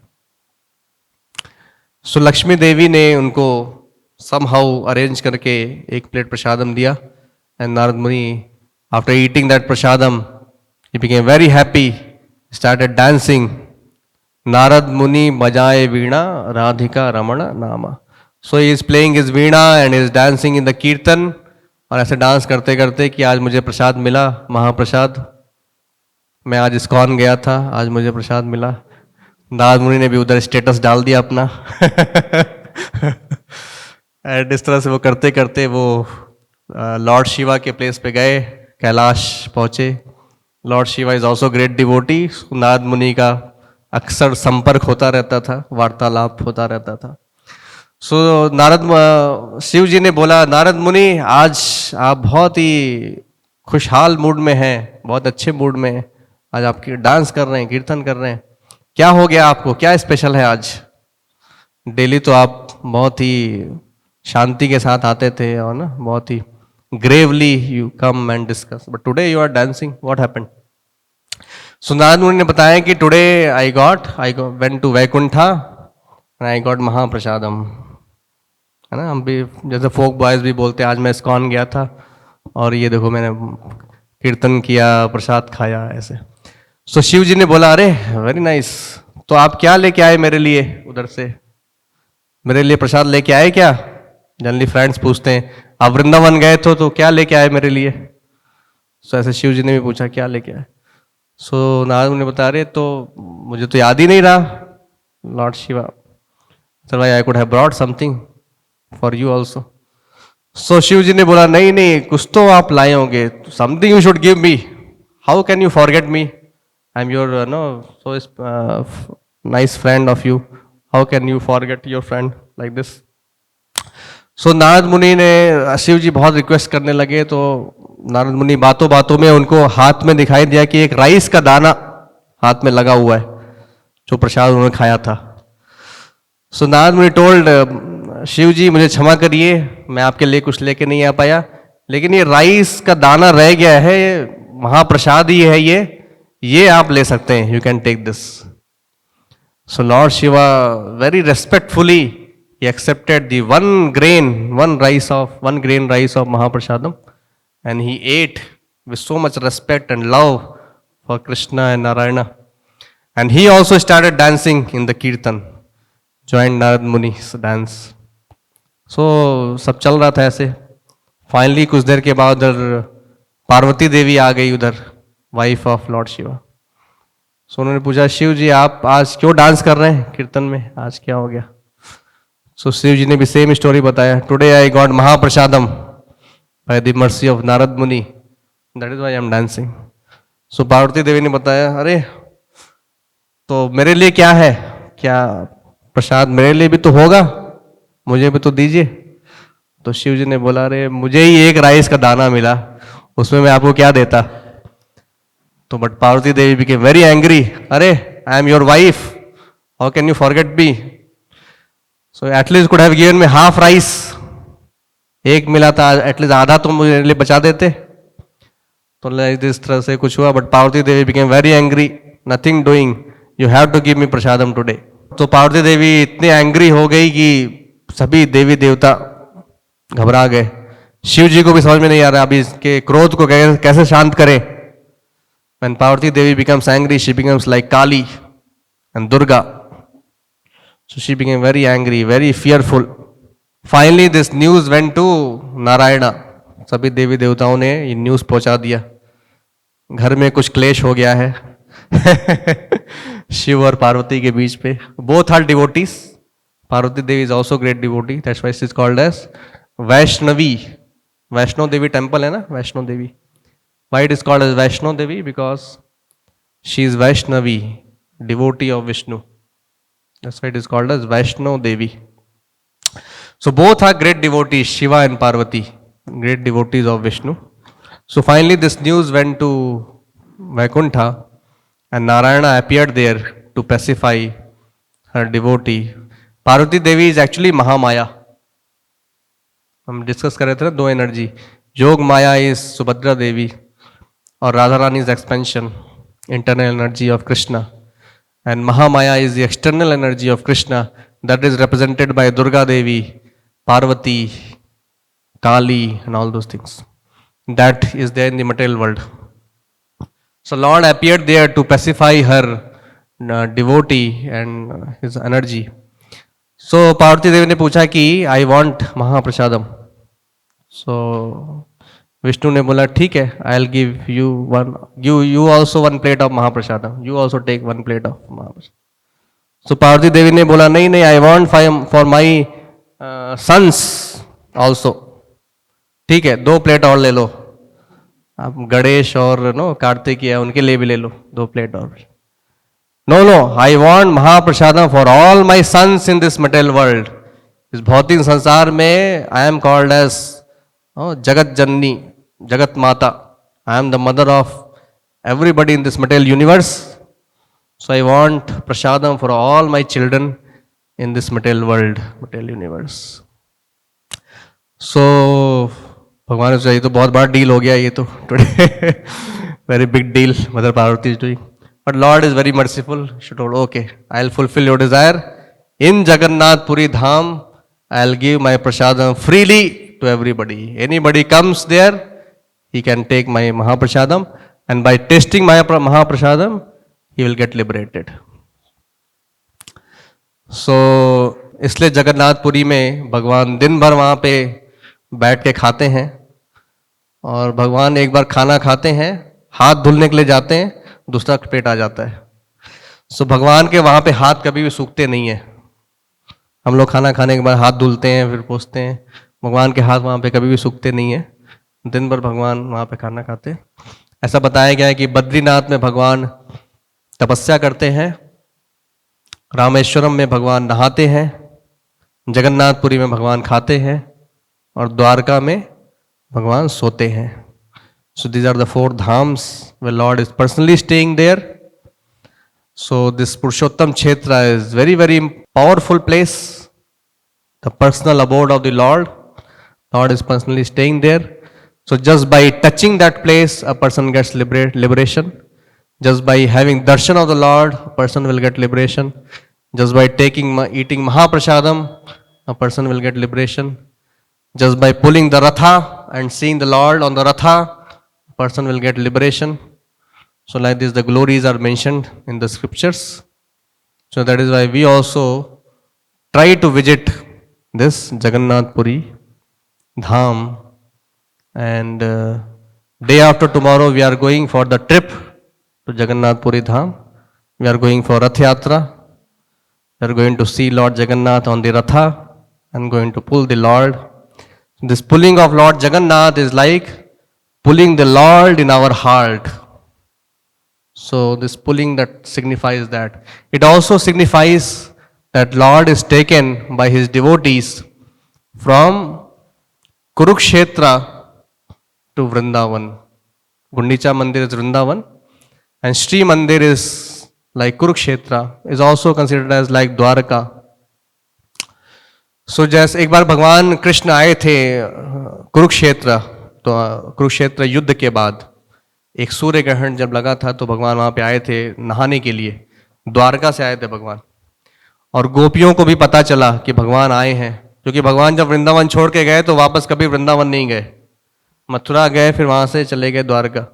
सो लक्ष्मी देवी ने उनको somehow अरेंज करके एक प्लेट प्रसादम दिया. एंड नारद मुनि after eating that prasadam, he became very happy, started dancing. Narad Muni bajaye veena Radhika Ramana nama. So he is playing his veena and he is dancing in the kirtan. और ऐसे dance करते करते कि आज मुझे प्रसाद मिला, महाप्रसाद. मैं आज इस्कॉन गया था, आज मुझे प्रसाद मिला. नारद मुनि ने भी उधर स्टेटस डाल दिया अपना. एंड इस तरह से वो करते करते वो लॉर्ड शिवा के प्लेस पे गए, कैलाश पहुंचे. Lord Shiva is also great devotee. Narad मुनि का अक्सर संपर्क होता रहता था, वार्तालाप होता रहता था. सो नारद शिव जी ने बोला, नारद मुनि आज आप बहुत ही खुशहाल मूड में हैं, बहुत अच्छे मूड में हैं, आज आप डांस कर रहे हैं, कीर्तन कर रहे हैं, क्या हो गया आपको, क्या स्पेशल है आज? डेली तो आप बहुत ही शांति के साथ आते थे और ना बहुत ही gravely you come and discuss, but today you are dancing, what happened? So Narad Muni ने बताया कि today I went to Vaikuntha and I got mahaprasadam. है ना, हम भी जैसे फोक बॉयज भी बोलते हैं आज मैं इस्कॉन गया था और ये देखो मैंने कीर्तन किया, प्रसाद खाया, ऐसे. सो शिव जी ने बोला, अरे वेरी नाइस, तो आप क्या लेके आए मेरे लिए उधर से? मेरे लिए प्रसाद लेके आए क्या? जनरली फ्रेंड्स पूछते हैं, आप वृंदावन गए तो क्या लेके आए मेरे लिए? सो ऐसे शिव जी ने भी पूछा क्या लेके आए? सो नारद मुनि बता रहे, तो मुझे तो याद ही नहीं रहा. लॉर्ड शिवा, सर भाई I could have brought something for you also. So Shiv ji ने बोला, नहीं नहीं, कुछ तो आप लाए होंगे, something you should give me. How can you forget me, I am your no so nice friend of you, how can you forget your friend like this. So Narad Muni ने, शिव जी बहुत रिक्वेस्ट करने लगे, तो नारद मुनि बातों बातों में उनको हाथ में दिखाई दिया कि एक राइस का दाना हाथ में लगा हुआ है, जो प्रसाद उन्होंने खाया था। सो नारद मुनि टोल्ड, शिव जी मुझे क्षमा करिए, मैं आपके लिए कुछ लेके नहीं आ पाया, लेकिन ये राइस का दाना रह गया है, महाप्रसाद ही है ये आप ले सकते हैं, you can take this. So lord Shiva very respectfully he accepted the one grain rice of Mahaprasadam, and he ate with so much respect and love for Krishna and Narayana. And he also started dancing in the kirtan, joined Narad Muni's dance. So सब चल रहा था ऐसे। Finally कुछ देर के बाद उधर पार्वती देवी आ गई, उधर वाइफ ऑफ लॉर्ड शिवा। सो उन्होंने पूछा, शिव जी आप आज क्यों डांस कर रहे हैं कीर्तन में, आज क्या हो गया? सो शिव जी ने भी सेम स्टोरी बताया, today I got mahaprasadam by the mercy of Narad Muni, that is why I am dancing. So Parvati Devi ने बताया, अरे तो मेरे लिए क्या है, क्या प्रसाद मेरे लिए भी तो होगा, मुझे भी तो दीजिए। तो शिव जी ने बोला, अरे मुझे ही एक राइस का दाना मिला, उसमें मैं आपको क्या देता। तो but Parvati Devi became very angry, अरे I am your wife, how can you forget me, so at least could have given me half rice, एक मिला था, एटलीस्ट आधा तो मुझे लिए बचा देते। तो इस तरह से कुछ हुआ, but Parvati Devi became very angry, nothing doing, you have to give me prasadam today. तो पार्वती देवी इतनी एंग्री हो गई कि सभी देवी देवता घबरा गए। शिव जी को भी समझ में नहीं आ रहा अभी इसके क्रोध को कैसे शांत करें। When Parvati Devi becomes angry, she becomes like Kali and Durga. So she became very angry, very fearful. Finally, this news went to Narayana. सभी देवी देवताओं ने ये न्यूज पहुंचा दिया, घर में कुछ क्लेश हो गया है शिव और पार्वती के बीच पे। Both are devotees, Parvati Devi is also great devotee, that's why she is called as Vaishnavi. Vaishno Devi temple है ना, Vaishno Devi. Why it is called as Vaishno Devi? Because she is Vaishnavi, devotee of Vishnu. That's why it is called as Vaishno Devi. So both are great devotees, Shiva and Parvati, great devotees of Vishnu. So finally this news went to Vaikuntha, and Narayana appeared there to pacify her devotee. Parvati Devi is actually Mahamaya. हम discuss कर रहे थे ना, दो energy, योग Maya is Subhadra Devi और Radha Rani is expansion, internal energy of Krishna, and Mahamaya is the external energy of Krishna, that is represented by Durga Devi, Parvati, Kali, and all those things. That is there in the material world. So Lord appeared there to pacify her devotee and his energy. So Parvati Devi ने पूछा कि I want mahaprasadam. So Vishnu ने बोला ठीक है, I'll give you one, you also one plate of mahaprasadam, you also take one plate of mahaprasadam. So Parvati Devi ने बोला नहीं नहीं, I want for my sons also। ठीक है, 2 प्लेट और ले लो, आप गणेश और नो कार्तिक है उनके लिए भी ले लो 2 प्लेट और। No no, I want mahaprasadam for all my sons in this material world. इस भौतिक संसार में आई एम कॉल्ड एज जगत जननी, जगत माता, I am the mother of everybody in this material universe. So I want prasadam for all my children in this material world, material universe. So भगवान ने सोचा ये तो बहुत बड़ा डील हो गया ये तो today, very big deal mother Parvati is doing. But lord is very merciful, she told okay I will fulfil your desire in Jagannathpuri Dham, I will give my prasadam freely to everybody. Anybody comes there, he can take my Mahaprasadam, and by tasting my Mahaprasadam, he will get liberated. So, इसलिए जगन्नाथपुरी में भगवान दिन भर वहाँ पे बैठ के खाते हैं, और भगवान एक बार खाना खाते हैं, हाथ धुलने के लिए जाते हैं, दूसरा पेट आ जाता है। सो भगवान के वहाँ पे हाथ कभी भी सूखते नहीं है। हम लोग खाना खाने के बाद हाथ धुलते हैं फिर पोंछते हैं, भगवान के हाथ वहाँ पे कभी भी सूखते नहीं है, दिन भर भगवान वहाँ पे खाना खाते हैं। ऐसा बताया गया है कि बद्रीनाथ में भगवान तपस्या करते हैं, रामेश्वरम में भगवान नहाते हैं, जगन्नाथपुरी में भगवान खाते हैं और द्वारका में भगवान सोते हैं. So these are the four dhams where Lord is personally staying there. So this Purushottam Kshetra is very, very powerful place, the personal abode of the Lord. Lord is personally staying there. So just by touching that place, a person gets liberation. Just by having darshan of the Lord, a person will get liberation. Just by eating Mahaprasadam, a person will get liberation. Just by pulling the Ratha and seeing the Lord on the Ratha, a person will get liberation. So like this, the glories are mentioned in the scriptures. So that is why we also try to visit this Jagannath Puri Dham. And day after tomorrow, we are going for the trip to Jagannath Puri Dham. We are going for Rath Yatra. We are going to see Lord Jagannath on the Ratha and going to pull the Lord. This pulling of Lord Jagannath is like pulling the Lord in our heart. So this pulling that signifies that. It also signifies that Lord is taken by his devotees from Kurukshetra to Vrindavan. Gundicha Mandir is Vrindavan and Sri Mandir is like Kurukshetra, is also considered as like Dwarka. So जैसे एक बार भगवान कृष्ण आए थे कुरुक्षेत्र, तो कुरुक्षेत्र युद्ध के बाद एक सूर्य ग्रहण जब लगा था तो भगवान वहाँ पे आए थे नहाने के लिए, द्वारका से आए थे भगवान. और गोपियों को भी पता चला कि भगवान आए हैं, क्योंकि भगवान जब वृंदावन छोड़ के गए तो वापस कभी वृंदावन नहीं गए, मथुरा गए फिर वहाँ से चले गए द्वारका.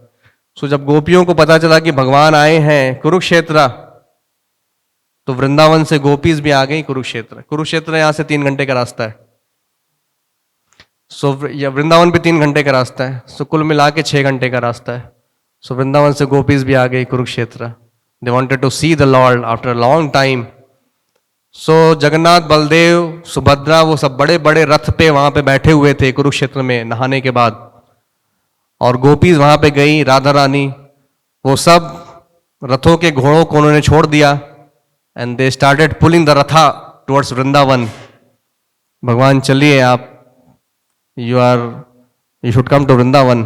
सो जब गोपियों को पता चला कि भगवान आए हैं कुरुक्षेत्र, तो वृंदावन से गोपीज भी आ गई कुरुक्षेत्र. कुरुक्षेत्र यहाँ से 3 घंटे का रास्ता है. सो वृंदावन भी 3 घंटे का रास्ता है. सो कुल मिला के 6 घंटे का रास्ता है. सो वृंदावन से गोपीज भी आ गई Kurukshetra. They wanted to see the lord after a long time. So Jagannath, Baldev, Subhadra, वो सब बड़े बड़े रथ पे वहां पे बैठे हुए थे कुरुक्षेत्र में नहाने के बाद. और गोपीज वहां पे गई, राधा रानी, वो सब रथों के घोड़ों को उन्होंने छोड़ दिया. And they started pulling the ratha towards Vrindavan. भगवान चलिए आप, you should come to Vrindavan.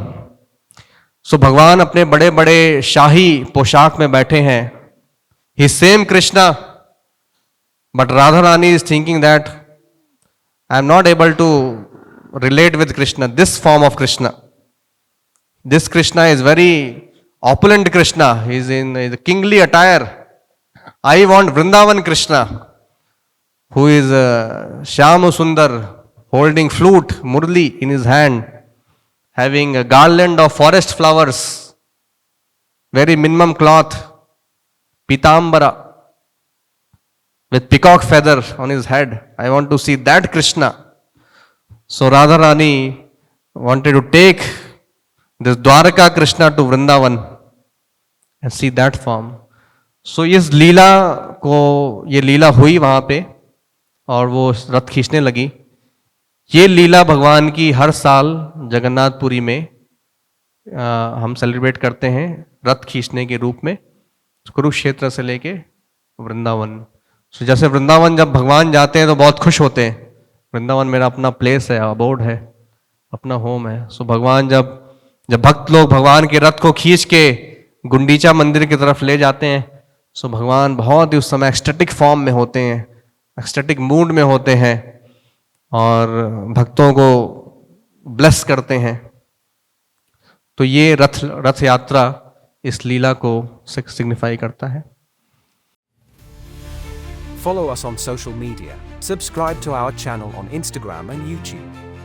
So भगवान अपने बड़े बड़े शाही पोशाक में बैठे हैं. He same Krishna, but Radha Rani is thinking that I am not able to relate with Krishna, this form of Krishna. This Krishna is very opulent Krishna. He is in the kingly attire. I want Vrindavan Krishna, who is Shyama Sundar, holding flute, murli in his hand, having a garland of forest flowers, very minimum cloth, pitambara, with peacock feather on his head. I want to see that Krishna. So Radha Rani wanted to take this Dwarka Krishna to Vrindavan and see that form. So इस लीला को, ये लीला हुई वहाँ पे और वो रथ खींचने लगी. ये लीला भगवान की हर साल जगन्नाथपुरी में हम सेलिब्रेट करते हैं रथ खींचने के रूप में, कुरुक्षेत्र से लेके वृंदावन. So जैसे वृंदावन जब भगवान जाते हैं तो बहुत खुश होते हैं. वृंदावन मेरा अपना प्लेस है, अबोर्ड है, अपना होम है. सो भगवान जब भक्त लोग भगवान के रथ को खींच के गुंडीचा मंदिर की तरफ ले जाते हैं, सो भगवान बहुत ही उस समय एक्सटेटिक फॉर्म में होते हैं, एक्सटेटिक मूड में होते हैं और भक्तों को ब्लेस करते हैं. तो ये रथ यात्रा इस लीला को सिग्निफाई करता है. Follow us on social media. Subscribe to our channel on Instagram and YouTube.